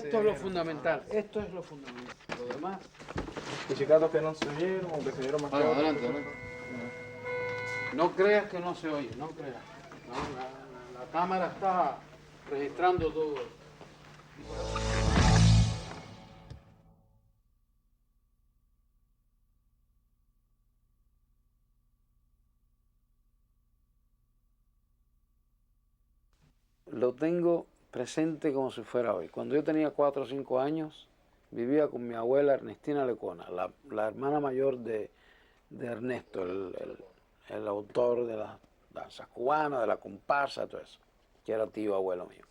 esto es lo fundamental, esto es lo fundamental. Lo demás... Pizzicatos que no se oyeron o que se oyeron más que otros. Adelante. No creas que no se oye, no creas. No, la cámara está registrando todo. Lo tengo presente como si fuera hoy. Cuando yo tenía 4 o 5 años, vivía con mi abuela Ernestina Lecona, la hermana mayor de Ernesto, el autor de las danzas cubanas, de la comparsa, todo eso, que era tío abuelo mío.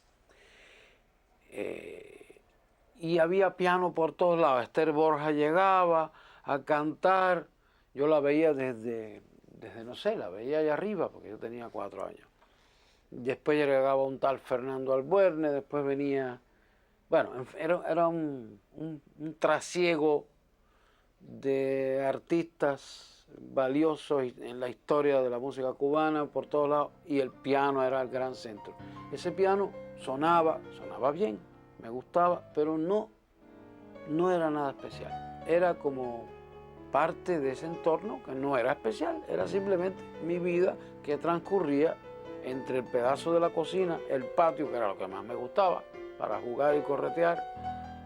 Y había piano por todos lados. Esther Borja llegaba a cantar. Yo la veía desde no sé, la veía allá arriba, porque yo tenía 4 años. Después llegaba un tal Fernando Albuerne, después venía... Bueno, era un trasiego de artistas valiosos en la historia de la música cubana por todos lados, y el piano era el gran centro. Ese piano sonaba bien, me gustaba, pero no era nada especial. Era como parte de ese entorno que no era especial, era simplemente mi vida que transcurría entre el pedazo de la cocina, el patio, que era lo que más me gustaba, para jugar y corretear,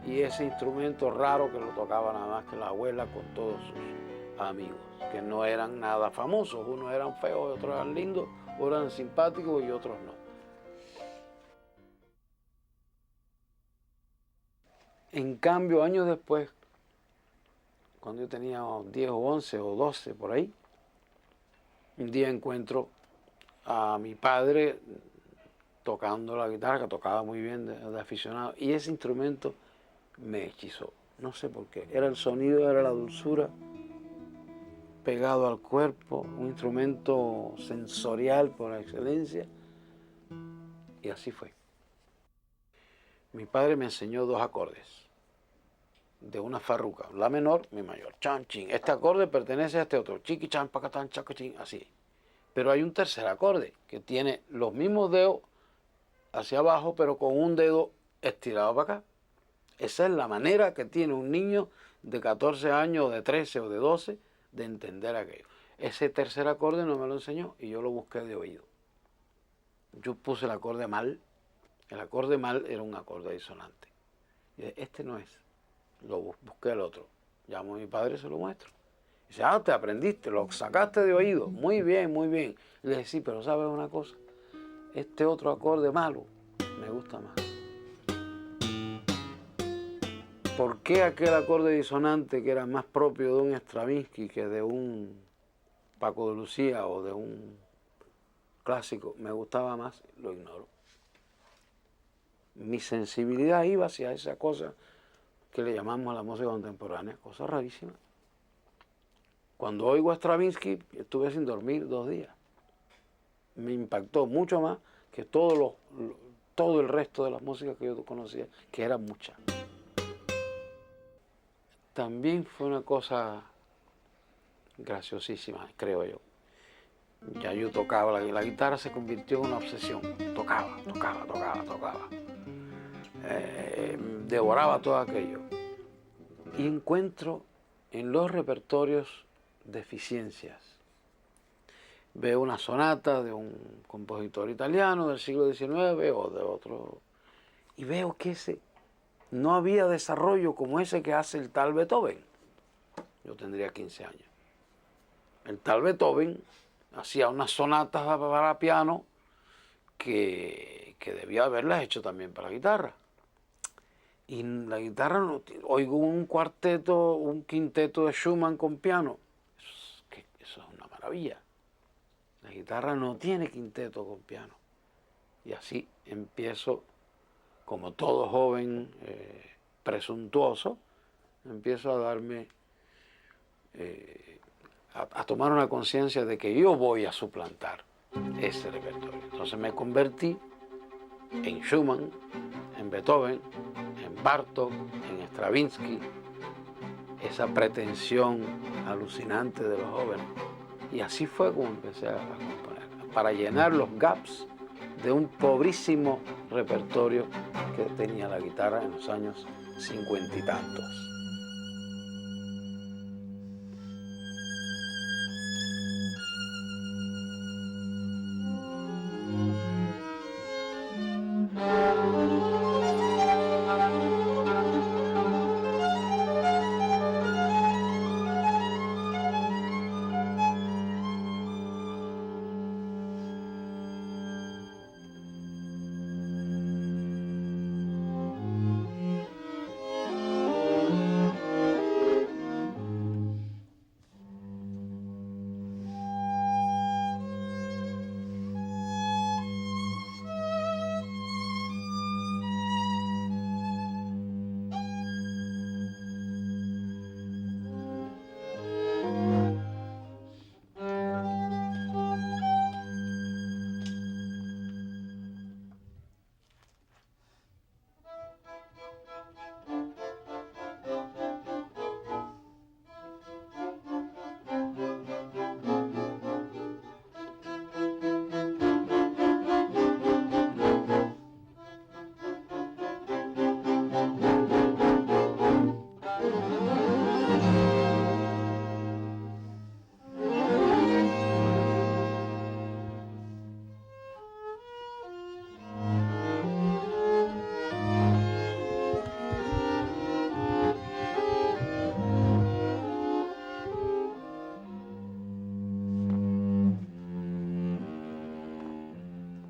y ese instrumento raro que lo tocaba nada más que la abuela con todos sus amigos, que no eran nada famosos, unos eran feos, otros eran lindos, otros eran simpáticos y otros no. En cambio, años después, cuando yo tenía 10 o 11 o 12 por ahí, un día encuentro a mi padre tocando la guitarra, que tocaba muy bien de aficionado, y ese instrumento me hechizó. No sé por qué. Era el sonido, era la dulzura pegado al cuerpo, un instrumento sensorial por excelencia, y así fue. Mi padre me enseñó 2 acordes de una farruca, la menor, mi mayor, chan, chin. Este acorde pertenece a este otro, chiqui, chan, pacatán, chacachín, así. Pero hay un tercer acorde que tiene los mismos dedos hacia abajo, pero con un dedo estirado para acá. Esa es la manera que tiene un niño de 14 años, o de 13 o de 12, de entender aquello. Ese tercer acorde no me lo enseñó y yo lo busqué de oído. Yo puse el acorde mal era un acorde disonante. Y dije, este no es. Lo busqué el otro. Llamo a mi padre y se lo muestro. Dice, te aprendiste, lo sacaste de oído. Muy bien, muy bien. Y le dije, sí, pero ¿sabes una cosa? Este otro acorde malo me gusta más. ¿Por qué aquel acorde disonante que era más propio de un Stravinsky que de un Paco de Lucía o de un clásico me gustaba más? Lo ignoro. Mi sensibilidad iba hacia esa cosa que le llamamos a la música contemporánea, cosa rarísima. Cuando oigo a Stravinsky, estuve sin dormir 2 días. Me impactó mucho más que todo el resto de las músicas que yo conocía, que era mucha. También fue una cosa graciosísima, creo yo. Ya yo tocaba, la guitarra se convirtió en una obsesión. Tocaba. Devoraba todo aquello. Y encuentro en los repertorios deficiencias. Veo una sonata de un compositor italiano del siglo XIX o de otro, y veo que no había desarrollo como ese que hace el tal Beethoven. Yo tendría 15 años. El tal Beethoven hacía unas sonatas para piano que debía haberlas hecho también para la guitarra. Y la guitarra, oigo un cuarteto, un quinteto de Schumann con piano. Eso es una maravilla. La guitarra no tiene quinteto con piano. Y así empiezo, como todo joven presuntuoso, empiezo a darme, a tomar una conciencia de que yo voy a suplantar ese repertorio. Entonces me convertí en Schumann, en Beethoven, en Bartók, en Stravinsky, esa pretensión alucinante de los jóvenes. Y así fue como empecé a componer, para llenar los gaps de un pobrísimo repertorio que tenía la guitarra en los años 50 y tantos.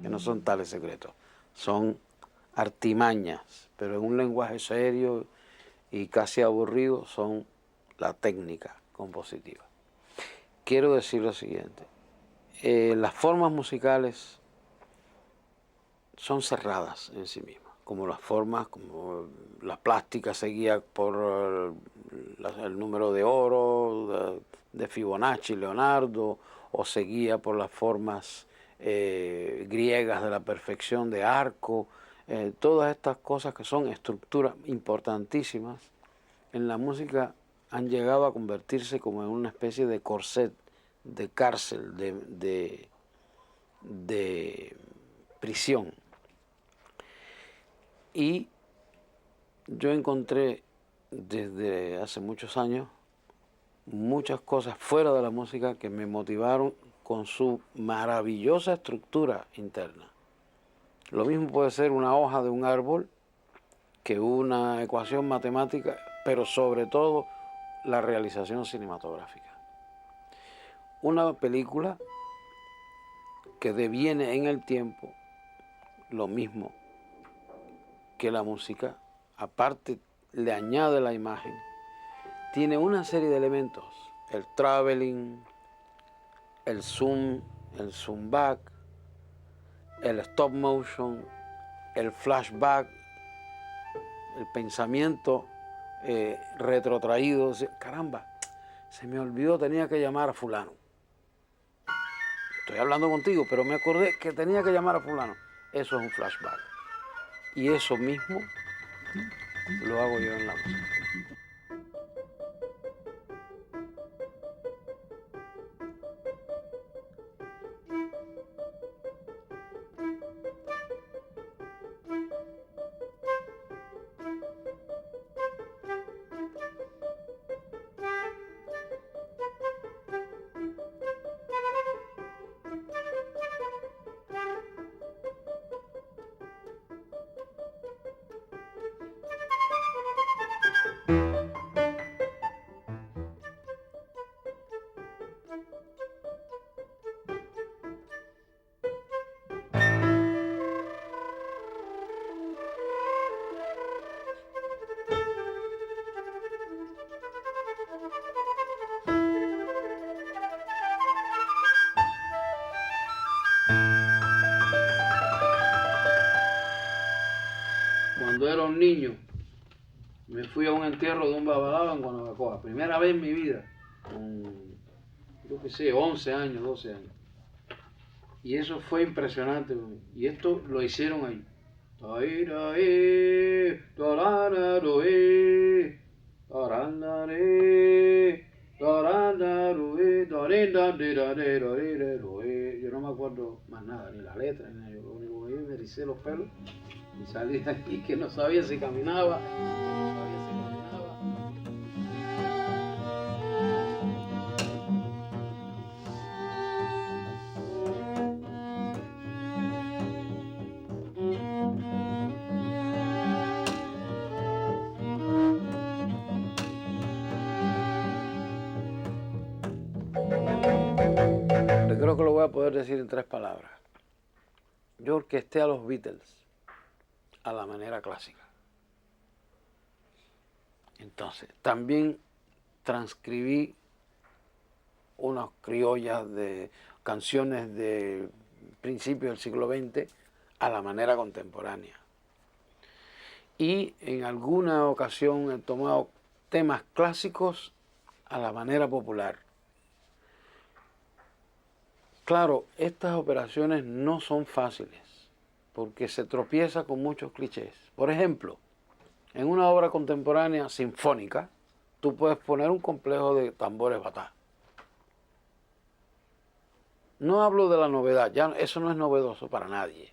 Que no son tales secretos, son artimañas, pero en un lenguaje serio y casi aburrido son la técnica compositiva. Quiero decir lo siguiente, las formas musicales son cerradas en sí mismas, como las formas, como la plástica seguía por el número de oro, de Fibonacci, Leonardo, o seguía por las formas griegas de la perfección de arco, todas estas cosas que son estructuras importantísimas en la música han llegado a convertirse como en una especie de corset, de cárcel, de prisión. Y yo encontré desde hace muchos años muchas cosas fuera de la música que me motivaron con su maravillosa estructura interna. Lo mismo puede ser una hoja de un árbol que una ecuación matemática, pero sobre todo la realización cinematográfica. Una película que deviene en el tiempo lo mismo que la música, aparte le añade la imagen, tiene una serie de elementos, el traveling, el zoom back, el stop motion, el flashback, el pensamiento retrotraído. Caramba, se me olvidó, tenía que llamar a fulano. Estoy hablando contigo, pero me acordé que tenía que llamar a fulano. Eso es un flashback. Y eso mismo lo hago yo en la música. Cuando era un niño, me fui a un entierro de un babalao en Guanabacoa, primera vez en mi vida, con, yo qué sé, 11 años, 12 años. Y eso fue impresionante. Y esto lo hicieron ahí. Yo no me acuerdo más nada, ni la letra, ni nada. Yo lo único que vi, me ericé los pelos y salí de aquí que no sabía si caminaba, no sabía si caminaba. Yo creo que lo voy a poder decir en 3 palabras. Yo orquesté a los Beatles a la manera clásica. Entonces, también transcribí unas criollas de canciones de principios del siglo XX a la manera contemporánea. Y en alguna ocasión he tomado temas clásicos a la manera popular. Claro, estas operaciones no son fáciles porque se tropieza con muchos clichés. Por ejemplo, en una obra contemporánea sinfónica, tú puedes poner un complejo de tambores batá. No hablo de la novedad, ya eso no es novedoso para nadie,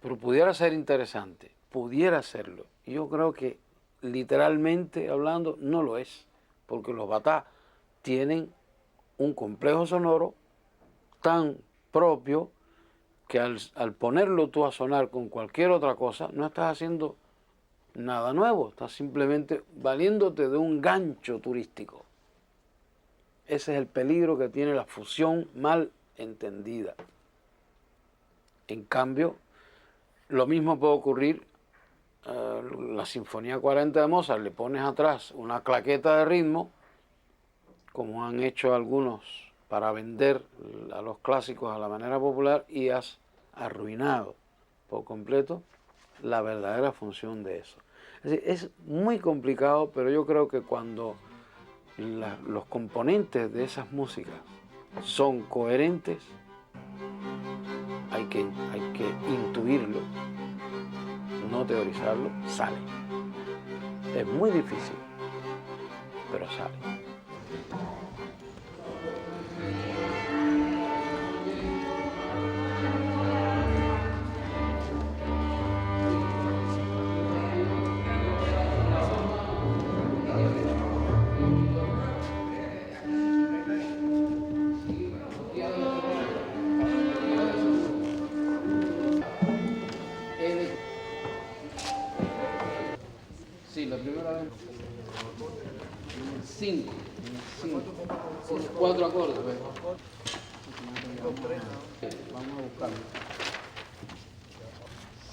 pero pudiera ser interesante, pudiera serlo. Y yo creo que literalmente hablando no lo es, porque los batá tienen un complejo sonoro tan propio que al ponerlo tú a sonar con cualquier otra cosa, no estás haciendo nada nuevo, estás simplemente valiéndote de un gancho turístico. Ese es el peligro que tiene la fusión mal entendida. En cambio, lo mismo puede ocurrir, la Sinfonía 40 de Mozart, le pones atrás una claqueta de ritmo, como han hecho algunos para vender a los clásicos a la manera popular, y has arruinado por completo la verdadera función de eso. Es decir, es muy complicado, pero yo creo que cuando los componentes de esas músicas son coherentes, hay que intuirlo, no teorizarlo, sale. Es muy difícil, pero sale. Sí, la primera vez. 5. 4 acordes. Vamos a buscarlo.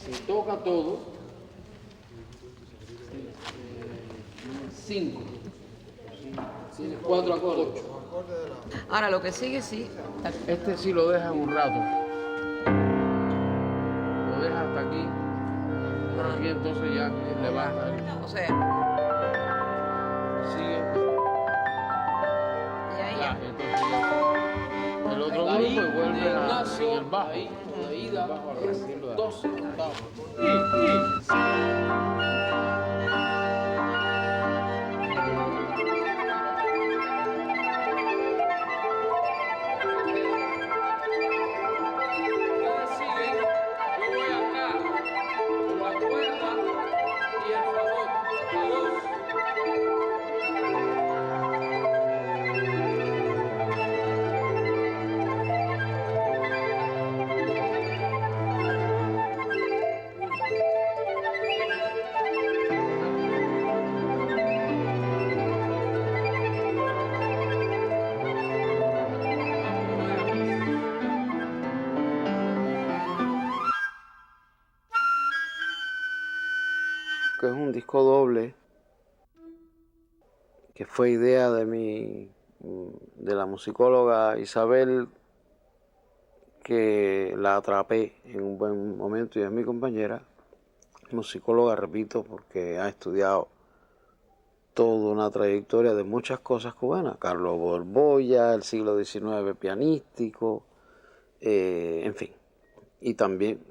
Si toca todo, 5. 4 acordes. Ahora lo que sigue sí. Este sí lo dejas un rato. Lo dejas hasta aquí. Por aquí entonces ya le baja. O sea, Sigue. y ahí Ya, ya. entonces ya. El otro grupo y vuelve a sin el bajo. Ahí, la ida, Bajo a repetirlo de 12 octavos. Ustedes siguen, yo voy acá, con la cuerda y el fagot. Adiós. Que es un disco doble que fue idea de la musicóloga Isabel, que la atrapé en un buen momento, y es mi compañera, musicóloga, repito, porque ha estudiado toda una trayectoria de muchas cosas cubanas, Carlos Borbolla, el siglo XIX pianístico, en fin, y también,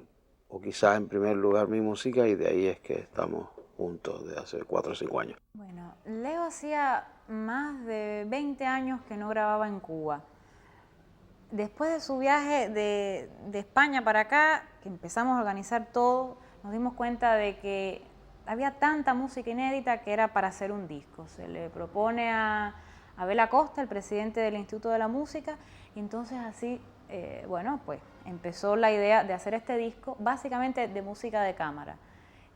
o quizás en primer lugar, mi música, y de ahí es que estamos juntos de hace 4 o 5 años. Bueno, Leo hacía más de 20 años que no grababa en Cuba. Después de su viaje de España para acá, que empezamos a organizar todo, nos dimos cuenta de que había tanta música inédita que era para hacer un disco. Se le propone a Abel Acosta, el presidente del Instituto de la Música, y entonces así, bueno, pues empezó la idea de hacer este disco, básicamente de música de cámara.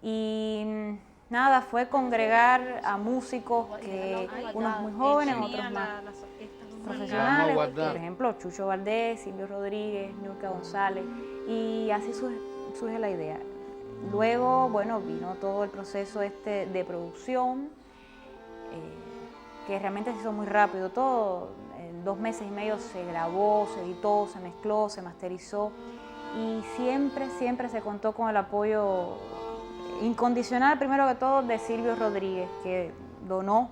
Y nada, fue congregar a músicos, unos muy jóvenes, otros más profesionales, por ejemplo, Chucho Valdés, Silvio Rodríguez, Nurka González, y así surge la idea. Luego, bueno, vino todo el proceso de producción, que realmente se hizo muy rápido todo. En 2 meses y medio se grabó, se editó, se mezcló, se masterizó, y siempre se contó con el apoyo incondicional, primero que todo, de Silvio Rodríguez, que donó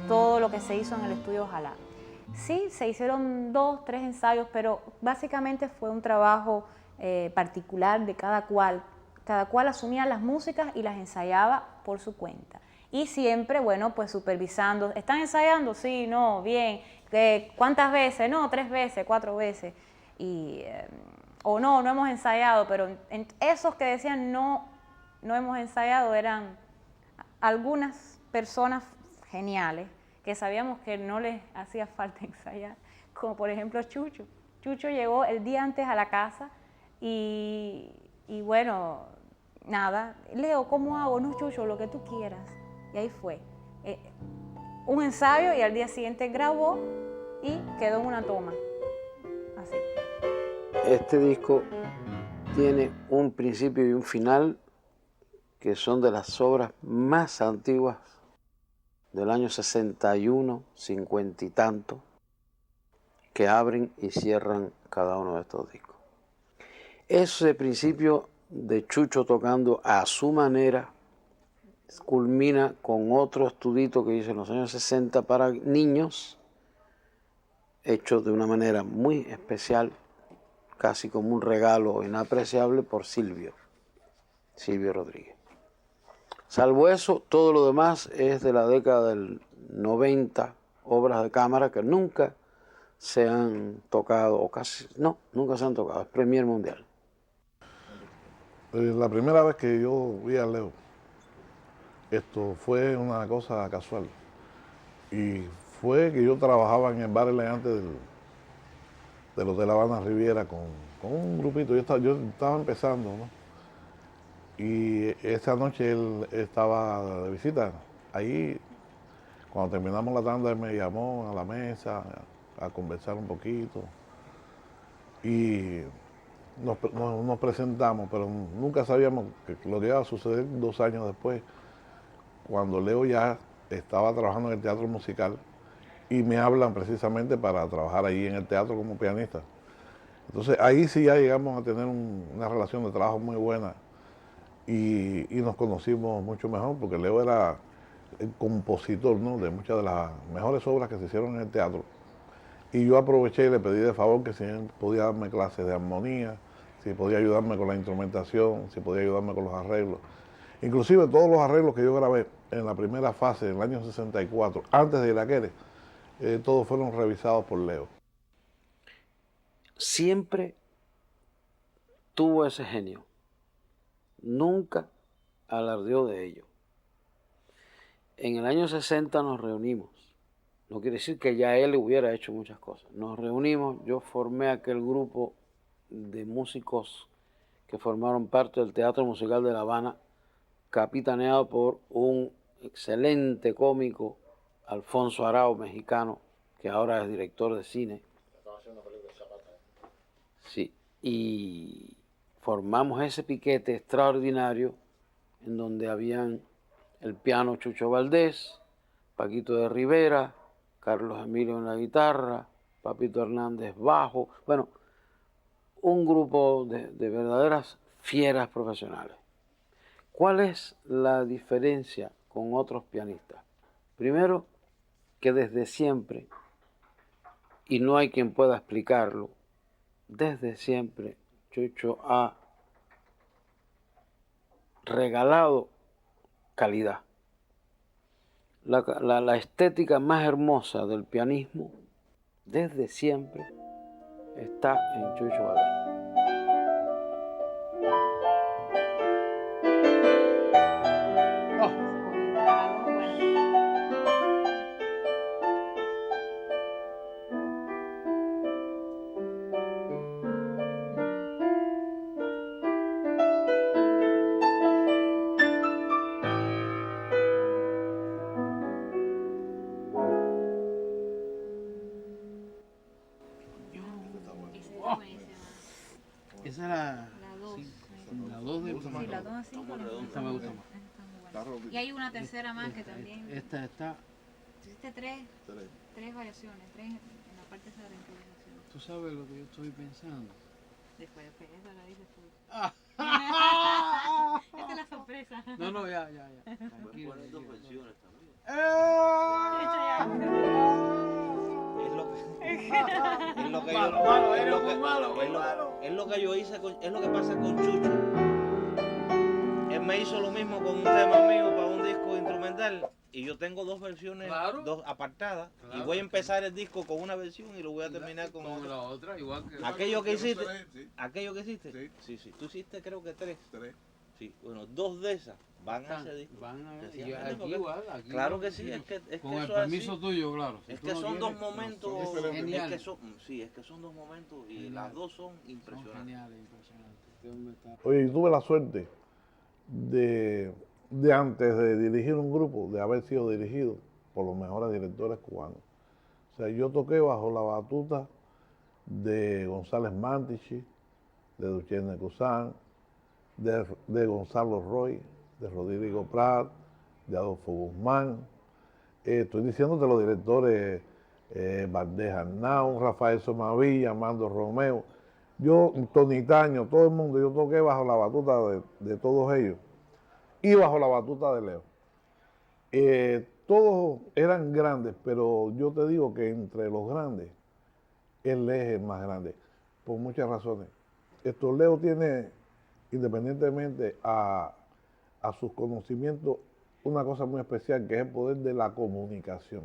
todo lo que se hizo en el estudio Ojalá. Sí, se hicieron 2, 3 ensayos, pero básicamente fue un trabajo particular de cada cual. Cada cual asumía las músicas y las ensayaba por su cuenta. Y siempre, bueno, pues supervisando. ¿Están ensayando? Sí, no, bien. ¿Cuántas veces? No, 3 veces, 4 veces. O no hemos ensayado, pero esos que decían no hemos ensayado eran algunas personas geniales que sabíamos que no les hacía falta ensayar, como por ejemplo Chucho. Chucho llegó el día antes a la casa y bueno, nada, Leo, ¿cómo hago? No, Chucho, lo que tú quieras. Y ahí fue. Un ensayo y al día siguiente grabó y quedó en una toma. Así. Este disco tiene un principio y un final que son de las obras más antiguas del año 61, 50 y tanto, que abren y cierran cada uno de estos discos. Ese principio de Chucho tocando a su manera culmina con otro estudito que hizo en los años 60 para niños, hecho de una manera muy especial, casi como un regalo inapreciable por Silvio Rodríguez. Salvo eso, todo lo demás es de la década del 90, obras de cámara que nunca se han tocado, o casi, no, nunca se han tocado, es Premier Mundial. La primera vez que yo vi a Leo, esto fue una cosa casual. Y fue que yo trabajaba en el bar elegante del Hotel Habana Riviera con un grupito. Yo estaba empezando, ¿no? Y esa noche él estaba de visita. Ahí, cuando terminamos la tanda, él me llamó a la mesa a conversar un poquito. Y nos presentamos, pero nunca sabíamos lo que iba a suceder 2 años después, cuando Leo ya estaba trabajando en el teatro musical y me hablan precisamente para trabajar ahí en el teatro como pianista. Entonces ahí sí ya llegamos a tener una relación de trabajo muy buena y nos conocimos mucho mejor porque Leo era el compositor, ¿no?, de muchas de las mejores obras que se hicieron en el teatro. Y yo aproveché y le pedí de favor que si él podía darme clases de armonía, si podía ayudarme con la instrumentación, si podía ayudarme con los arreglos. Inclusive todos los arreglos que yo grabé en la primera fase, en el año 64, antes de Iraquere, todos fueron revisados por Leo. Siempre tuvo ese genio. Nunca alardeó de ello. En el año 60 nos reunimos. No quiere decir que ya él hubiera hecho muchas cosas. Nos reunimos, yo formé aquel grupo de músicos que formaron parte del Teatro Musical de La Habana, capitaneado por un excelente cómico, Alfonso Arao, mexicano, que ahora es director de cine. Sí, y formamos ese piquete extraordinario en donde habían el piano Chucho Valdés, Paquito de Rivera, Carlos Emilio en la guitarra, Papito Hernández bajo, bueno, un grupo de verdaderas fieras profesionales. ¿Cuál es la diferencia con otros pianistas? Primero, que desde siempre, y no hay quien pueda explicarlo, desde siempre Chucho ha regalado calidad. La estética más hermosa del pianismo, desde siempre, está en Chucho Valdés. Esa era La 2. sí, la 2 de Sí, la 2 así. Esta me gusta más. Y hay una tercera más que también. Esta está, Hiciste tres variaciones, tres en la parte esa de la improvisación. tú sabes lo que yo estoy pensando. Después, esa la dices tú. Ah. Esta es la sorpresa. No, ya. Puedes poner dos versiones también. Es lo que yo hice, es lo que pasa con Chucho. Él me hizo lo mismo con un tema mío para un disco instrumental y yo tengo dos versiones, Claro. dos apartadas, y Claro, voy a empezar el disco con una versión y lo voy a terminar con Con la otra. otra, igual que... Aquello que hiciste, Sí. aquello que hiciste, Sí. sí, tú hiciste creo que tres. 3. Sí, bueno, dos de esas van a ese disco. Van a ver, y Sencillamente aquí porque- igual, aquí Claro igual. que sí, es que Con eso el es permiso así. tuyo, claro. Si Es tú que no son quieres, dos momentos, son diferentes. Genial. es que son dos momentos y Genial. las dos son son impresionantes. geniales, impresionantes. Este hombre está- Oye, yo tuve la suerte de antes de dirigir un grupo, de haber sido dirigido por los mejores directores cubanos. O sea, yo toqué bajo la batuta de González Mantichi, de Duchenne Cusán, de Gonzalo Roy, de Rodrigo Prat, de Adolfo Guzmán. Estoy diciéndote los directores Valdés Arnau, Rafael Somavilla, Armando Romeo. Yo, Tony Taño, todo el mundo, yo toqué bajo la batuta de todos ellos y bajo la batuta de Leo. Todos eran grandes, pero yo te digo que entre los grandes, él es el más grande, por muchas razones. Leo tiene, independientemente a sus conocimientos, una cosa muy especial, que es el poder de la comunicación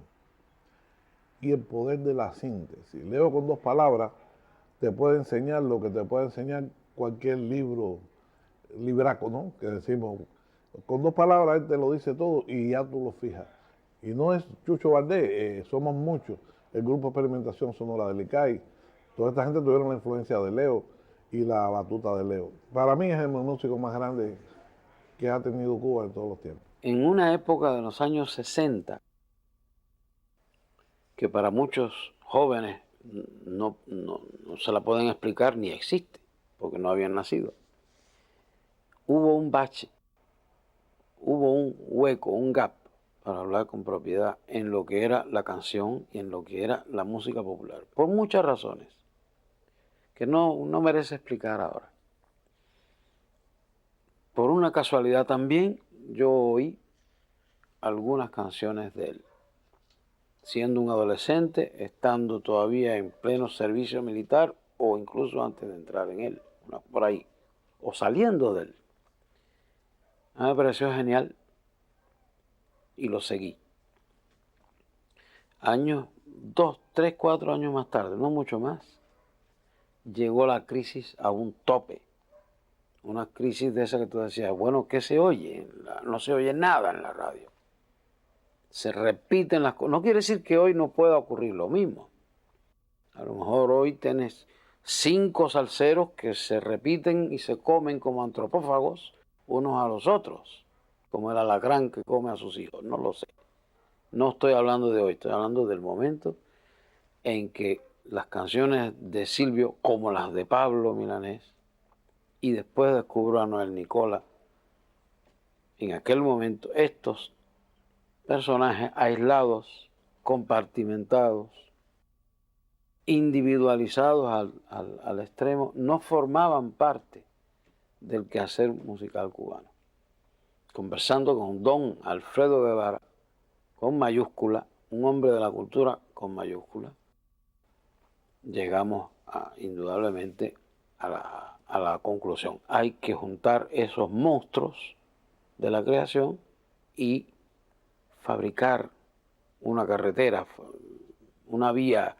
y el poder de la síntesis. Leo con dos palabras te puede enseñar lo que te puede enseñar cualquier libraco, ¿no? Que decimos, con dos palabras él te lo dice todo y ya tú lo fijas. Y no es Chucho Valdés, somos muchos. El grupo Experimentación Sonora del ICAI, toda esta gente tuvieron la influencia de Leo y la batuta de Leo. Para mí es el músico más grande que ha tenido Cuba en todos los tiempos. En una época de los años 60, que para muchos jóvenes no se la pueden explicar ni existe, porque no habían nacido, hubo un bache, hubo un hueco, un gap, para hablar con propiedad, en lo que era la canción y en lo que era la música popular, por muchas razones, que no merece explicar ahora. Por una casualidad también, yo oí algunas canciones de él, siendo un adolescente, estando todavía en pleno servicio militar o incluso antes de entrar en él, por ahí, o saliendo de él. A mí me pareció genial y lo seguí. Años, 2, 3, 4 años más tarde, no mucho más, llegó la crisis a un tope. Una crisis de esa que tú decías, bueno, ¿qué se oye? No se oye nada en la radio. Se repiten las cosas. No quiere decir que hoy no pueda ocurrir lo mismo. A lo mejor hoy tenés 5 salseros que se repiten y se comen como antropófagos unos a los otros, como el alacrán que come a sus hijos. No lo sé. No estoy hablando de hoy, estoy hablando del momento en que las canciones de Silvio, como las de Pablo Milanés, y después descubro a Noel Nicola, en aquel momento estos personajes aislados, compartimentados, individualizados al extremo, no formaban parte del quehacer musical cubano. Conversando con don Alfredo Guevara, con mayúscula, un hombre de la cultura con mayúscula, llegamos indudablemente a la conclusión. Hay que juntar esos monstruos de la creación y fabricar una carretera, una vía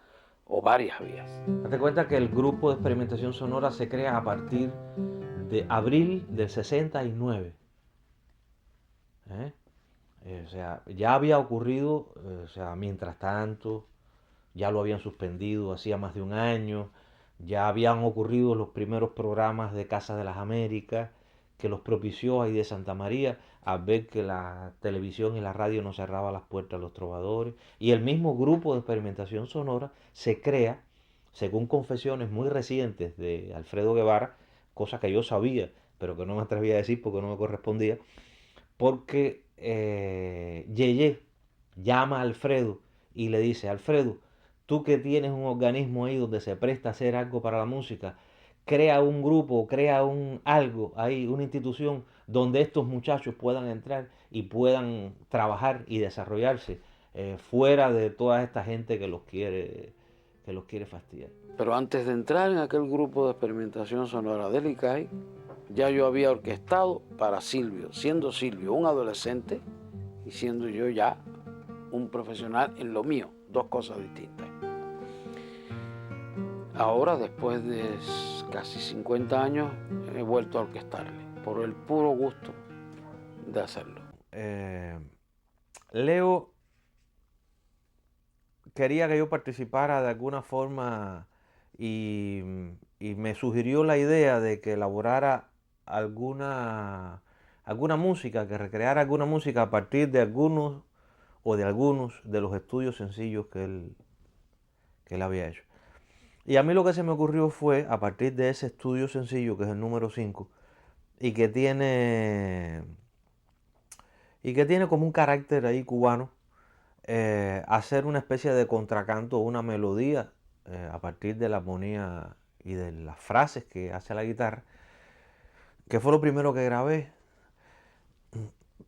o varias vías. Date cuenta que el grupo de experimentación sonora se crea a partir de abril del 69. O sea, ya había ocurrido, o sea, mientras tanto, ya lo habían suspendido hacía más de un año, ya habían ocurrido los primeros programas de Casa de las Américas, que los propició ahí de Santa María, al ver que la televisión y la radio no cerraban las puertas a los trovadores. Y el mismo grupo de experimentación sonora se crea, según confesiones muy recientes de Alfredo Guevara, cosa que yo sabía, pero que no me atrevía a decir porque no me correspondía, porque Yeye llama a Alfredo y le dice: Alfredo, tú que tienes un organismo ahí donde se presta a hacer algo para la música, crea un grupo, crea algo ahí, una institución donde estos muchachos puedan entrar y puedan trabajar y desarrollarse fuera de toda esta gente que los quiere fastidiar. Pero antes de entrar en aquel grupo de experimentación sonora del ICAI, ya yo había orquestado para Silvio, siendo Silvio un adolescente y siendo yo ya un profesional en lo mío, dos cosas distintas. Ahora, después de casi 50 años, he vuelto a orquestarle, por el puro gusto de hacerlo. Leo quería que yo participara de alguna forma y me sugirió la idea de que elaborara alguna música, que recreara alguna música a partir de algunos de los estudios sencillos que él había hecho. Y a mí lo que se me ocurrió fue, a partir de ese estudio sencillo, que es el número 5, y que tiene como un carácter ahí cubano, hacer una especie de contracanto, una melodía, a partir de la armonía y de las frases que hace la guitarra, que fue lo primero que grabé.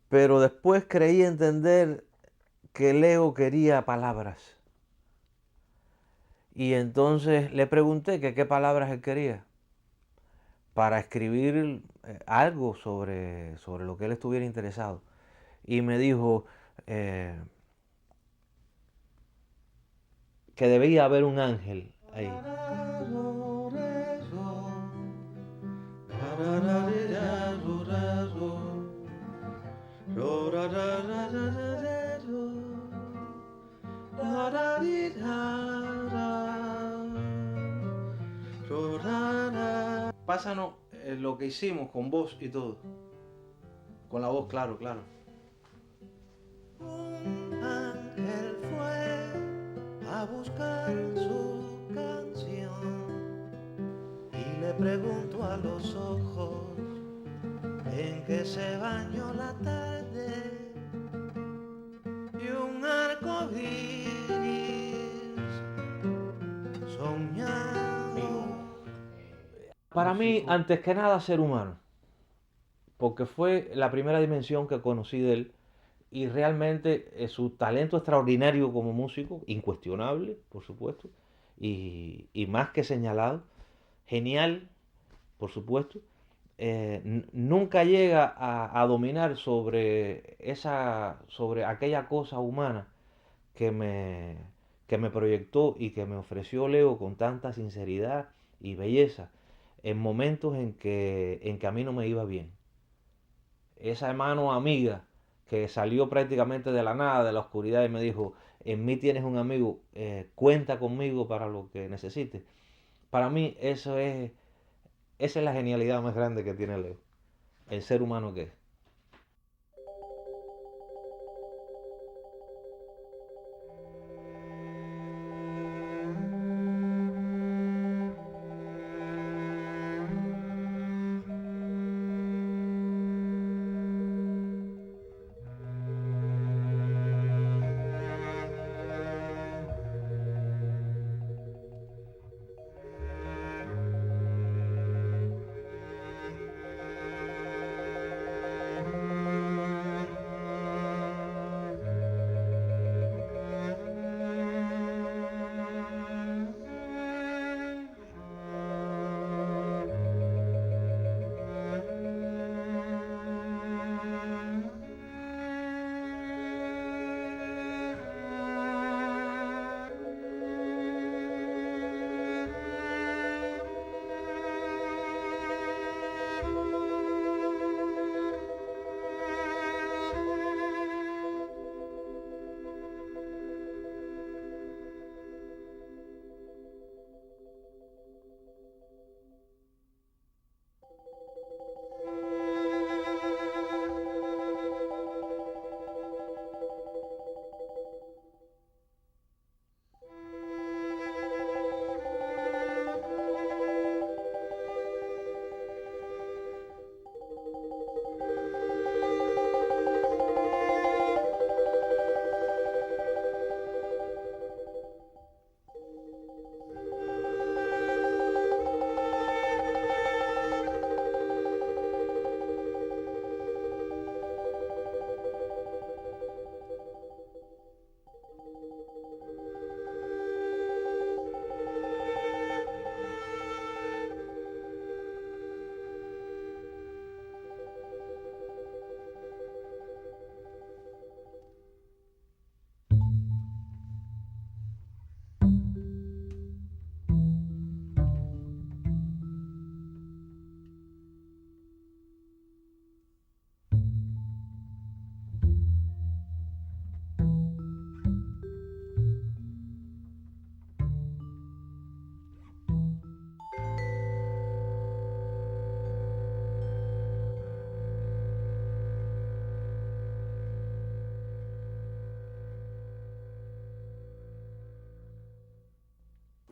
Pero después creí entender que Leo quería palabras. Y entonces le pregunté que qué palabras él quería para escribir algo sobre lo que él estuviera interesado. Y me dijo que debía haber un ángel ahí. Pásanos lo que hicimos con voz y todo. Con la voz, claro. Un ángel fue a buscar su canción y le preguntó a los ojos en que se bañó la tarde y un arco iris soñando. Para mí, antes que nada, ser humano, porque fue la primera dimensión que conocí de él, y realmente su talento extraordinario como músico, incuestionable, por supuesto, y más que señalado, genial, por supuesto, nunca llega a dominar sobre aquella cosa humana que me proyectó y que me ofreció Leo con tanta sinceridad y belleza en momentos en que a mí no me iba bien. Esa mano amiga que salió prácticamente de la nada, de la oscuridad, y me dijo: en mí tienes un amigo, cuenta conmigo para lo que necesites. Para mí esa es la genialidad más grande que tiene Leo, el ser humano que es.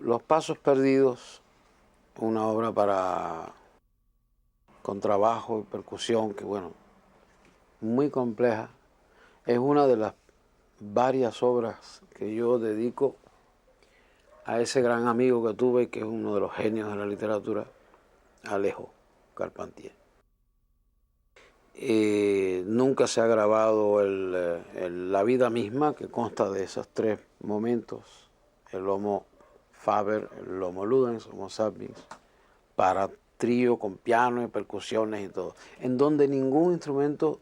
Los Pasos Perdidos, una obra para contrabajo y percusión que, bueno, muy compleja. Es una de las varias obras que yo dedico a ese gran amigo que tuve, que es uno de los genios de la literatura, Alejo Carpentier. Nunca se ha grabado la vida misma, que consta de esos tres momentos, el Homo Faber, el Homo Ludens, Homo Sapiens, para trío con piano y percusiones y todo, en donde ningún instrumento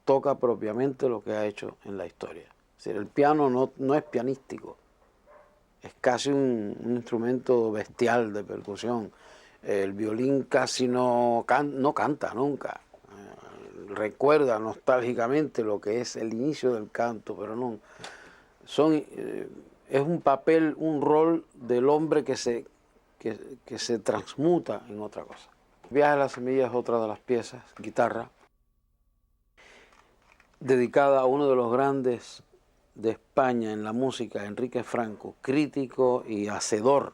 toca propiamente lo que ha hecho en la historia. Es decir, el piano no es pianístico, es casi un instrumento bestial de percusión. El violín casi no canta nunca. Recuerda nostálgicamente lo que es el inicio del canto, pero no. Es un papel, un rol del hombre que se transmuta en otra cosa. Viaje a la Semilla es otra de las piezas, guitarra, dedicada a uno de los grandes de España en la música, Enrique Franco, crítico y hacedor.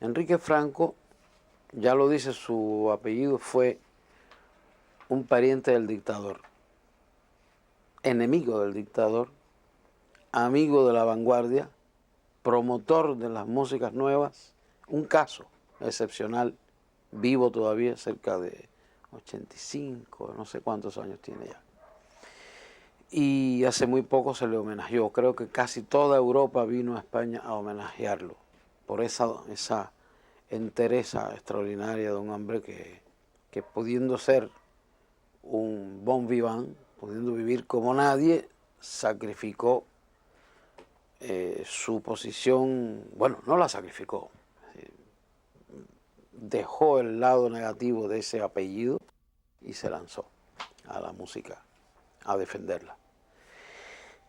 Enrique Franco, ya lo dice su apellido, fue un pariente del dictador, enemigo del dictador, amigo de la vanguardia, promotor de las músicas nuevas, un caso excepcional, vivo todavía, cerca de 85, no sé cuántos años tiene ya. Y hace muy poco se le homenajeó. Creo que casi toda Europa vino a España a homenajearlo por esa entereza extraordinaria de un hombre que pudiendo ser un bon vivant, pudiendo vivir como nadie, sacrificó su posición, bueno, no la sacrificó, dejó el lado negativo de ese apellido y se lanzó a la música, a defenderla.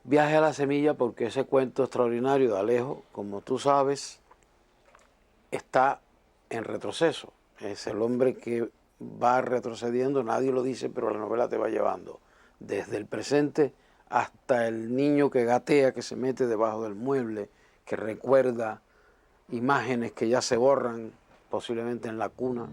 Viaje a la Semilla, porque ese cuento extraordinario de Alejo, como tú sabes, está en retroceso. Es el hombre que va retrocediendo, nadie lo dice, pero la novela te va llevando desde el presente hasta el niño que gatea, que se mete debajo del mueble, que recuerda imágenes que ya se borran, posiblemente en la cuna.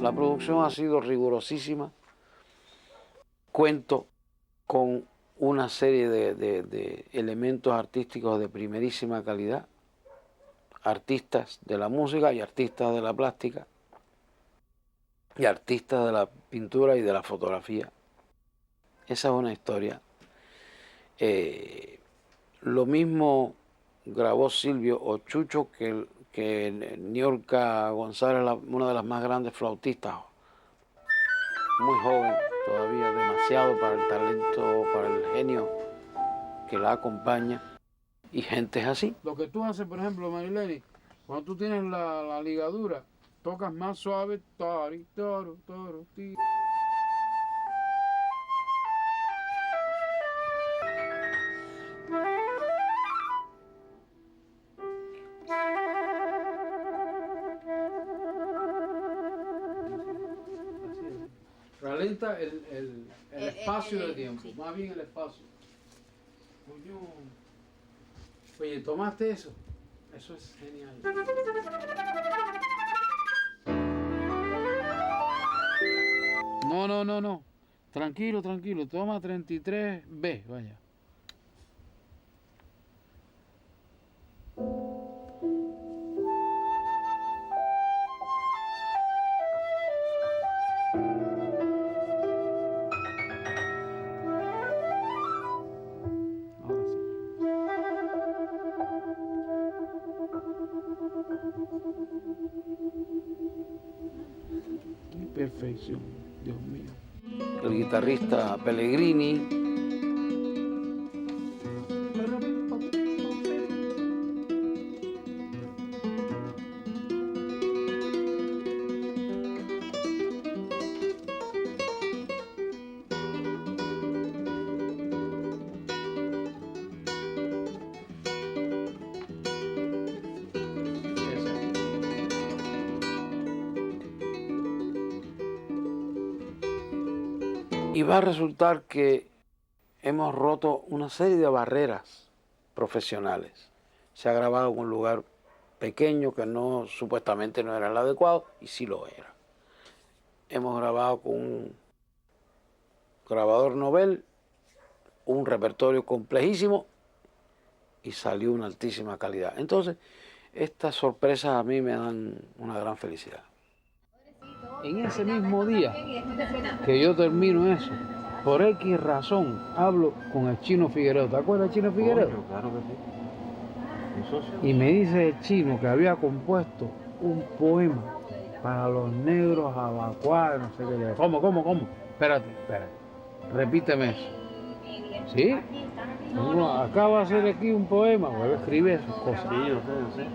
La producción ha sido rigurosísima. Cuento con una serie de elementos artísticos de primerísima calidad, artistas de la música y artistas de la plástica y artistas de la pintura y de la fotografía. Esa es una historia. Lo mismo grabó Silvio o Chucho que Niurka González, una de las más grandes flautistas, muy joven todavía, demasiado para el talento, para el genio que la acompaña, y gente es así. Lo que tú haces, por ejemplo, Marileni, cuando tú tienes la ligadura, tocas más suave, tori, toro, toro, ti. Ralenta el espacio del tiempo, más bien el espacio. Oye, ¿tomaste eso? Eso es genial. No. Tranquilo. Toma 33B, vaya. Ahora sí. Qué perfección, Dios mío. El guitarrista Pellegrini. Y va a resultar que hemos roto una serie de barreras profesionales. Se ha grabado en un lugar pequeño que no, supuestamente no era el adecuado, y sí lo era. Hemos grabado con un grabador Nobel, un repertorio complejísimo, y salió una altísima calidad. Entonces, estas sorpresas a mí me dan una gran felicidad. En ese mismo día que yo termino eso, por X razón, hablo con el Chino Figueredo. ¿Te acuerdas del Chino Figueredo? Claro que sí. Mi socio. Y me dice el Chino que había compuesto un poema para los negros abacuados, no sé qué. ¿Cómo? Espérate. Repíteme eso. ¿Sí? Acaba de hacer aquí un poema, voy a escribir esas cosas. Sí, yo sé.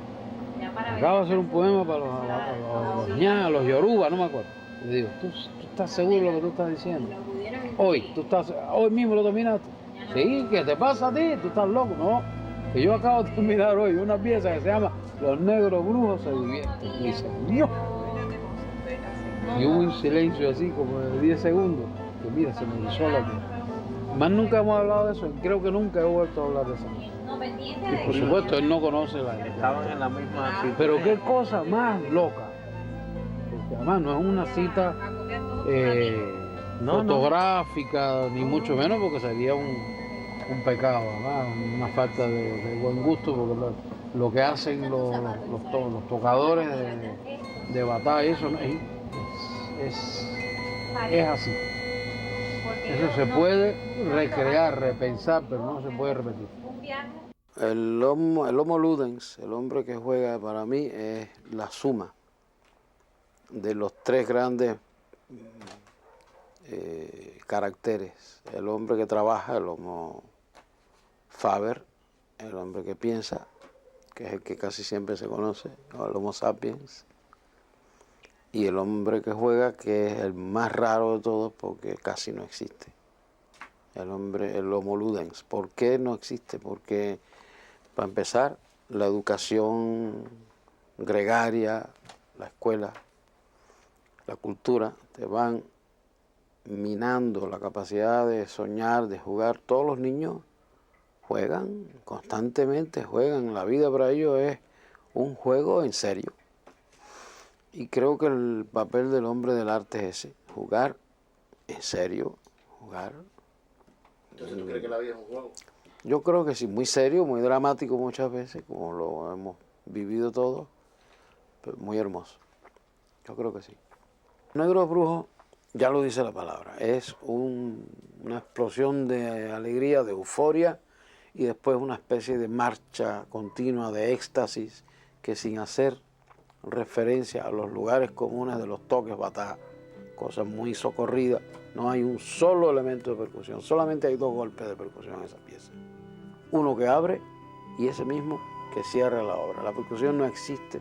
Acaba de hacer un poema para los ñas, los yorubas, no me acuerdo. Le digo, ¿tú estás seguro de lo que tú estás diciendo? Hoy mismo lo terminaste. Sí, ¿qué te pasa a ti? ¿Tú estás loco? No, que yo acabo de terminar hoy una pieza que se llama Los negros brujos se divierten. Y dice, ¡no! Y hubo un silencio así como de 10 segundos, que mira, se me hizo la piel. Más nunca hemos hablado de eso, creo que nunca he vuelto a hablar de eso. Y por supuesto, él no conoce la idea. Estaban en la misma cita. Pero qué cosa más loca. Porque además no es una cita fotográfica, ni mucho menos, porque sería un pecado, además, una falta de buen gusto, porque lo que hacen los tocadores de batalla, eso es así. Eso se puede recrear, repensar, pero no se puede repetir. El Homo Ludens, el hombre que juega, para mí es la suma de los tres grandes caracteres. El hombre que trabaja, el Homo Faber, el hombre que piensa, que es el que casi siempre se conoce, o el Homo sapiens, y el hombre que juega, que es el más raro de todos porque casi no existe. El Homo Ludens. ¿Por qué no existe? Porque, para empezar, la educación gregaria, la escuela, la cultura, te van minando la capacidad de soñar, de jugar. Todos los niños juegan, constantemente juegan. La vida para ellos es un juego en serio. Y creo que el papel del hombre del arte es ese, jugar en serio, jugar. Entonces, ¿tú crees que la vida es un juego? Yo creo que sí, muy serio, muy dramático muchas veces, como lo hemos vivido todos, pero muy hermoso. Yo creo que sí. Negros Brujos, ya lo dice la palabra, es una explosión de alegría, de euforia, y después una especie de marcha continua de éxtasis que, sin hacer referencia a los lugares comunes de los toques batá, cosas muy socorridas, no hay un solo elemento de percusión, solamente hay 2 golpes de percusión en esa pieza. Uno que abre y ese mismo que cierra la obra. La percusión no existe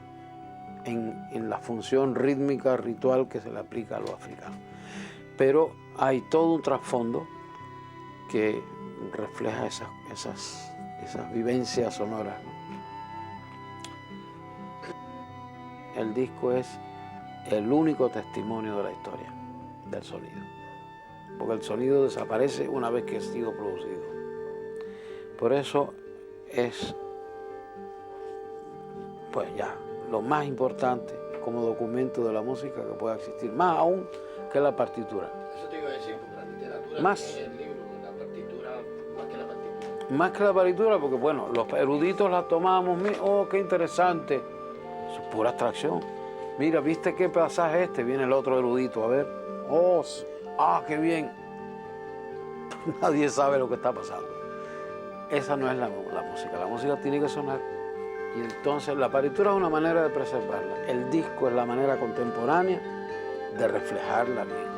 en la función rítmica, ritual que se le aplica a los africanos. Pero hay todo un trasfondo que refleja esas vivencias sonoras, ¿no? El disco es el único testimonio de la historia del sonido, porque el sonido desaparece una vez que ha sido producido. Por eso es pues ya, lo más importante como documento de la música que pueda existir, más aún que la partitura. Eso te iba a decir, porque la literatura Más. tiene el libro, la partitura, más que la partitura. Más que la partitura, porque bueno, los eruditos la tomamos, oh, qué interesante, eso es pura abstracción. Mira, ¿viste qué pasaje este? Viene el otro erudito, a ver, oh, qué bien. Nadie sabe lo que está pasando. Esa no es la música tiene que sonar. Y entonces la partitura es una manera de preservarla. El disco es la manera contemporánea de reflejarla bien.